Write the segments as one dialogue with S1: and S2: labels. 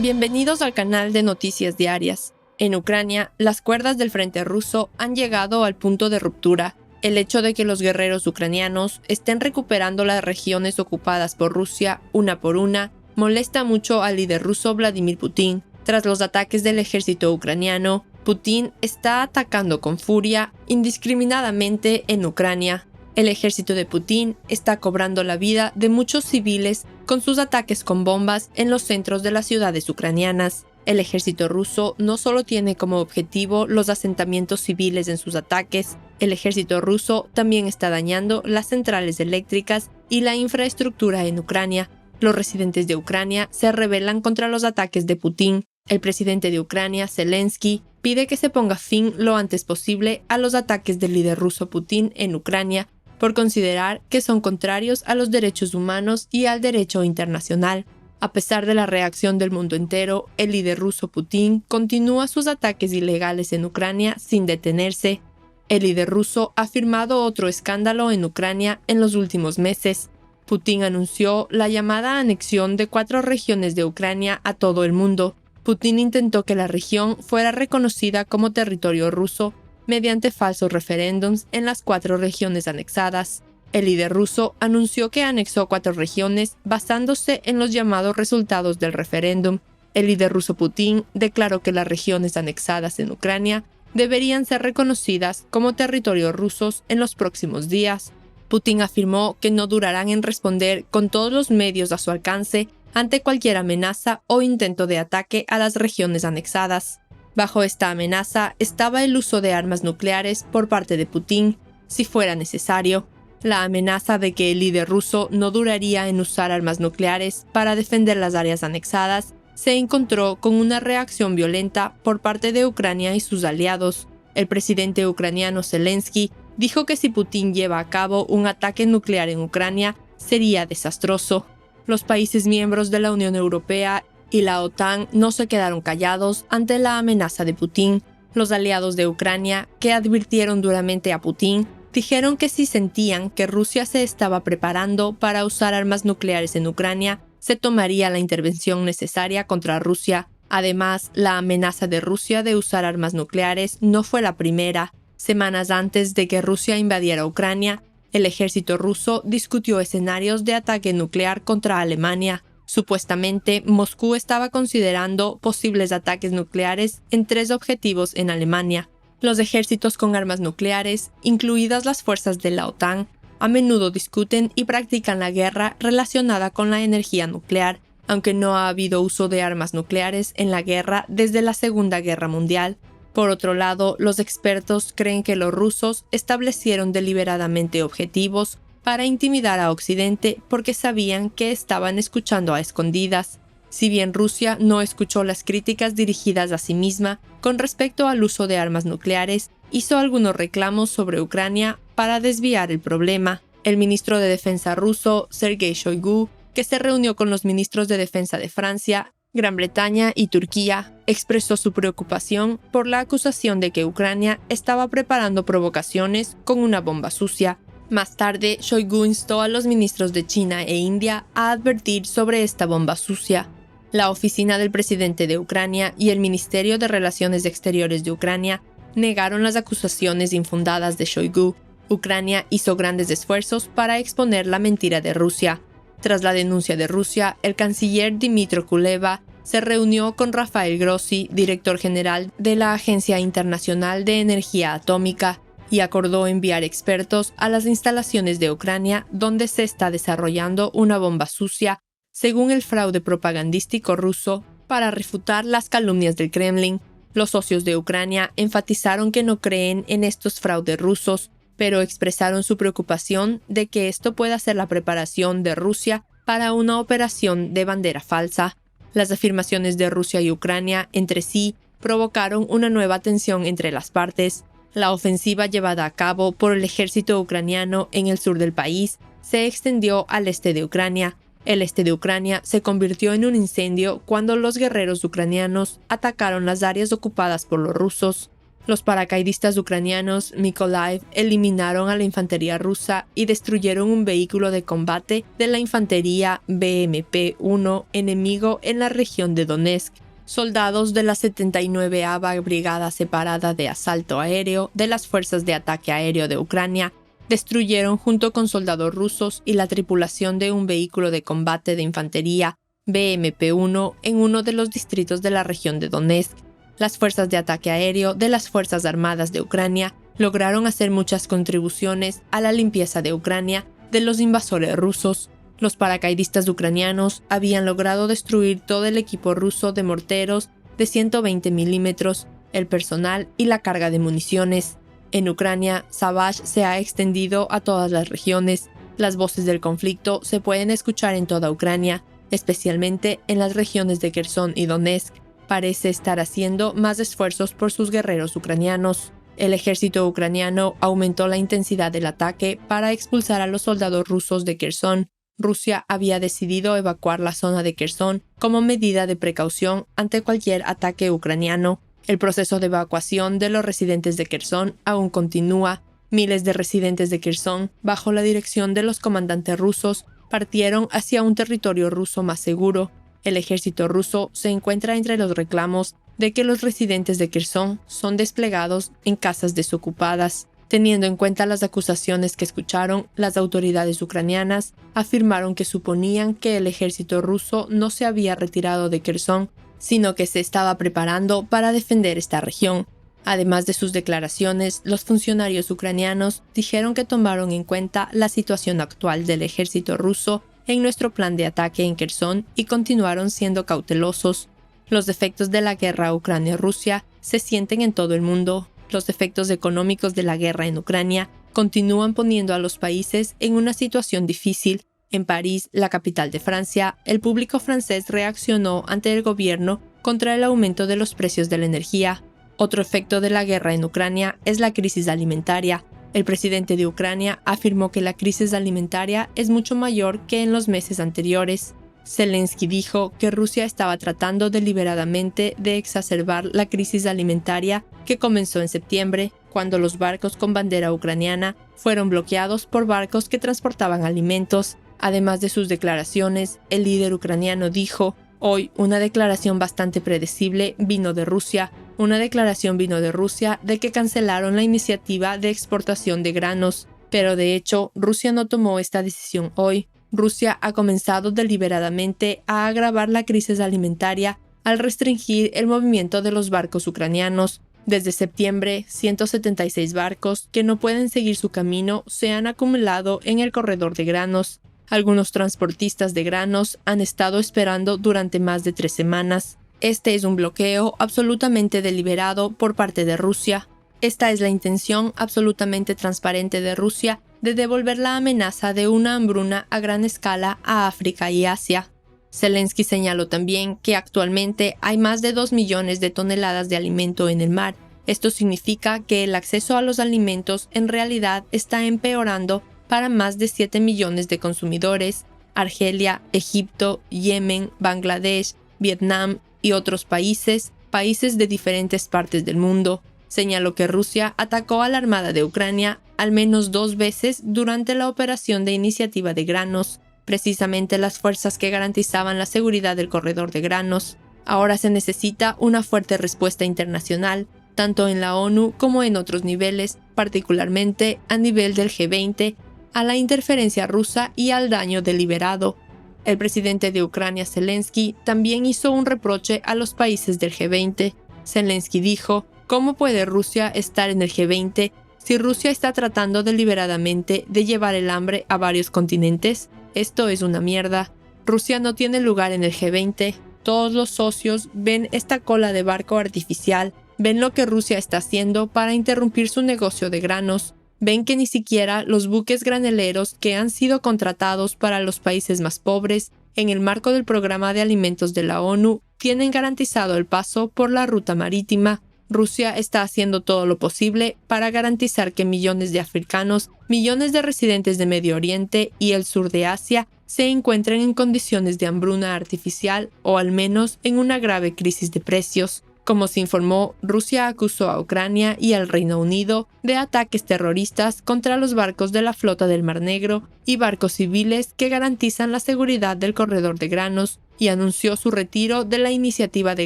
S1: Bienvenidos al canal de Noticias Diarias. En Ucrania, las cuerdas del frente ruso han llegado al punto de ruptura. El hecho de que los guerreros ucranianos estén recuperando las regiones ocupadas por Rusia una por una molesta mucho al líder ruso Vladimir Putin. Tras los ataques del ejército ucraniano, Putin está atacando con furia indiscriminadamente en Ucrania. El ejército de Putin está cobrando la vida de muchos civiles con sus ataques con bombas en los centros de las ciudades ucranianas. El ejército ruso no solo tiene como objetivo los asentamientos civiles en sus ataques, el ejército ruso también está dañando las centrales eléctricas y la infraestructura en Ucrania. Los residentes de Ucrania se rebelan contra los ataques de Putin. El presidente de Ucrania, Zelensky, pide que se ponga fin lo antes posible a los ataques del líder ruso Putin en Ucrania, por considerar que son contrarios a los derechos humanos y al derecho internacional. A pesar de la reacción del mundo entero, el líder ruso Putin continúa sus ataques ilegales en Ucrania sin detenerse. El líder ruso ha firmado otro escándalo en Ucrania en los últimos meses. Putin anunció la llamada anexión de 4 regiones de Ucrania a todo el mundo. Putin intentó que la región fuera reconocida como territorio ruso mediante falsos referéndums en las 4 regiones anexadas. El líder ruso anunció que anexó 4 regiones basándose en los llamados resultados del referéndum. El líder ruso Putin declaró que las regiones anexadas en Ucrania deberían ser reconocidas como territorios rusos en los próximos días. Putin afirmó que no durarán en responder con todos los medios a su alcance ante cualquier amenaza o intento de ataque a las regiones anexadas. Bajo esta amenaza estaba el uso de armas nucleares por parte de Putin, si fuera necesario. La amenaza de que el líder ruso no duraría en usar armas nucleares para defender las áreas anexadas se encontró con una reacción violenta por parte de Ucrania y sus aliados. El presidente ucraniano Zelensky dijo que si Putin lleva a cabo un ataque nuclear en Ucrania, sería desastroso. Los países miembros de la Unión Europea y la OTAN no se quedaron callados ante la amenaza de Putin. Los aliados de Ucrania, que advirtieron duramente a Putin, dijeron que si sentían que Rusia se estaba preparando para usar armas nucleares en Ucrania, se tomaría la intervención necesaria contra Rusia. Además, la amenaza de Rusia de usar armas nucleares no fue la primera. Semanas antes de que Rusia invadiera Ucrania, el ejército ruso discutió escenarios de ataque nuclear contra Alemania. Supuestamente, Moscú estaba considerando posibles ataques nucleares en 3 objetivos en Alemania. Los ejércitos con armas nucleares, incluidas las fuerzas de la OTAN, a menudo discuten y practican la guerra relacionada con la energía nuclear, aunque no ha habido uso de armas nucleares en la guerra desde la Segunda Guerra Mundial. Por otro lado, los expertos creen que los rusos establecieron deliberadamente objetivos para intimidar a Occidente porque sabían que estaban escuchando a escondidas. Si bien Rusia no escuchó las críticas dirigidas a sí misma con respecto al uso de armas nucleares, hizo algunos reclamos sobre Ucrania para desviar el problema. El ministro de Defensa ruso, Sergei Shoigu, que se reunió con los ministros de Defensa de Francia, Gran Bretaña y Turquía, expresó su preocupación por la acusación de que Ucrania estaba preparando provocaciones con una bomba sucia. Más tarde, Shoigu instó a los ministros de China e India a advertir sobre esta bomba sucia. La oficina del presidente de Ucrania y el Ministerio de Relaciones Exteriores de Ucrania negaron las acusaciones infundadas de Shoigu. Ucrania hizo grandes esfuerzos para exponer la mentira de Rusia. Tras la denuncia de Rusia, el canciller Dmytro Kuleba se reunió con Rafael Grossi, director general de la Agencia Internacional de Energía Atómica, y acordó enviar expertos a las instalaciones de Ucrania donde se está desarrollando una bomba sucia, según el fraude propagandístico ruso, para refutar las calumnias del Kremlin. Los socios de Ucrania enfatizaron que no creen en estos fraudes rusos, pero expresaron su preocupación de que esto pueda ser la preparación de Rusia para una operación de bandera falsa. Las afirmaciones de Rusia y Ucrania entre sí provocaron una nueva tensión entre las partes. La ofensiva llevada a cabo por el ejército ucraniano en el sur del país se extendió al este de Ucrania. El este de Ucrania se convirtió en un incendio cuando los guerreros ucranianos atacaron las áreas ocupadas por los rusos. Los paracaidistas ucranianos Mykolaiv eliminaron a la infantería rusa y destruyeron un vehículo de combate de la infantería BMP-1 enemigo en la región de Donetsk. Soldados de la 79ª Brigada Separada de Asalto Aéreo de las Fuerzas de Ataque Aéreo de Ucrania destruyeron junto con soldados rusos y la tripulación de un vehículo de combate de infantería BMP-1 en uno de los distritos de la región de Donetsk. Las fuerzas de ataque aéreo de las Fuerzas Armadas de Ucrania lograron hacer muchas contribuciones a la limpieza de Ucrania de los invasores rusos. Los paracaidistas ucranianos habían logrado destruir todo el equipo ruso de morteros de 120 milímetros, el personal y la carga de municiones. En Ucrania, Savage se ha extendido a todas las regiones. Las voces del conflicto se pueden escuchar en toda Ucrania, especialmente en las regiones de Kherson y Donetsk. Parece estar haciendo más esfuerzos por sus guerreros ucranianos. El ejército ucraniano aumentó la intensidad del ataque para expulsar a los soldados rusos de Kherson. Rusia había decidido evacuar la zona de Kherson como medida de precaución ante cualquier ataque ucraniano. El proceso de evacuación de los residentes de Kherson aún continúa. Miles de residentes de Kherson, bajo la dirección de los comandantes rusos, partieron hacia un territorio ruso más seguro. El ejército ruso se encuentra entre los reclamos de que los residentes de Kherson son desplegados en casas desocupadas. Teniendo en cuenta las acusaciones que escucharon, las autoridades ucranianas afirmaron que suponían que el ejército ruso no se había retirado de Kherson, sino que se estaba preparando para defender esta región. Además de sus declaraciones, los funcionarios ucranianos dijeron que tomaron en cuenta la situación actual del ejército ruso en nuestro plan de ataque en Kherson y continuaron siendo cautelosos. Los efectos de la guerra Ucrania-Rusia se sienten en todo el mundo. Los efectos económicos de la guerra en Ucrania continúan poniendo a los países en una situación difícil. En París, la capital de Francia, el público francés reaccionó ante el gobierno contra el aumento de los precios de la energía. Otro efecto de la guerra en Ucrania es la crisis alimentaria. El presidente de Ucrania afirmó que la crisis alimentaria es mucho mayor que en los meses anteriores. Zelensky dijo que Rusia estaba tratando deliberadamente de exacerbar la crisis alimentaria que comenzó en septiembre, cuando los barcos con bandera ucraniana fueron bloqueados por barcos que transportaban alimentos. Además de sus declaraciones, el líder ucraniano dijo: «Hoy una declaración bastante predecible vino de Rusia. Una declaración vino de Rusia de que cancelaron la iniciativa de exportación de granos. Pero de hecho, Rusia no tomó esta decisión hoy. Rusia ha comenzado deliberadamente a agravar la crisis alimentaria al restringir el movimiento de los barcos ucranianos. Desde septiembre, 176 barcos que no pueden seguir su camino se han acumulado en el corredor de granos. Algunos transportistas de granos han estado esperando durante más de 3 semanas. Este es un bloqueo absolutamente deliberado por parte de Rusia. Esta es la intención absolutamente transparente de Rusia de devolver la amenaza de una hambruna a gran escala a África y Asia». Zelensky señaló también que actualmente hay más de 2 millones de toneladas de alimento en el mar. Esto significa que el acceso a los alimentos en realidad está empeorando para más de 7 millones de consumidores. Argelia, Egipto, Yemen, Bangladesh, Vietnam y otros países de diferentes partes del mundo. Señaló que Rusia atacó a la Armada de Ucrania al menos 2 veces durante la operación de iniciativa de granos, precisamente las fuerzas que garantizaban la seguridad del corredor de granos. Ahora se necesita una fuerte respuesta internacional, tanto en la ONU como en otros niveles, particularmente a nivel del G20, a la interferencia rusa y al daño deliberado. El presidente de Ucrania, Zelensky, también hizo un reproche a los países del G20. Zelensky dijo: «¿Cómo puede Rusia estar en el G20 si Rusia está tratando deliberadamente de llevar el hambre a varios continentes? Esto es una mierda. Rusia no tiene lugar en el G20. Todos los socios ven esta cola de barco artificial, ven lo que Rusia está haciendo para interrumpir su negocio de granos, ven que ni siquiera los buques graneleros que han sido contratados para los países más pobres en el marco del programa de alimentos de la ONU tienen garantizado el paso por la ruta marítima. Rusia está haciendo todo lo posible para garantizar que millones de africanos, millones de residentes de Medio Oriente y el sur de Asia se encuentren en condiciones de hambruna artificial o al menos en una grave crisis de precios». Como se informó, Rusia acusó a Ucrania y al Reino Unido de ataques terroristas contra los barcos de la flota del Mar Negro y barcos civiles que garantizan la seguridad del corredor de granos, y anunció su retiro de la iniciativa de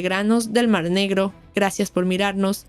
S1: granos del Mar Negro. Gracias por mirarnos.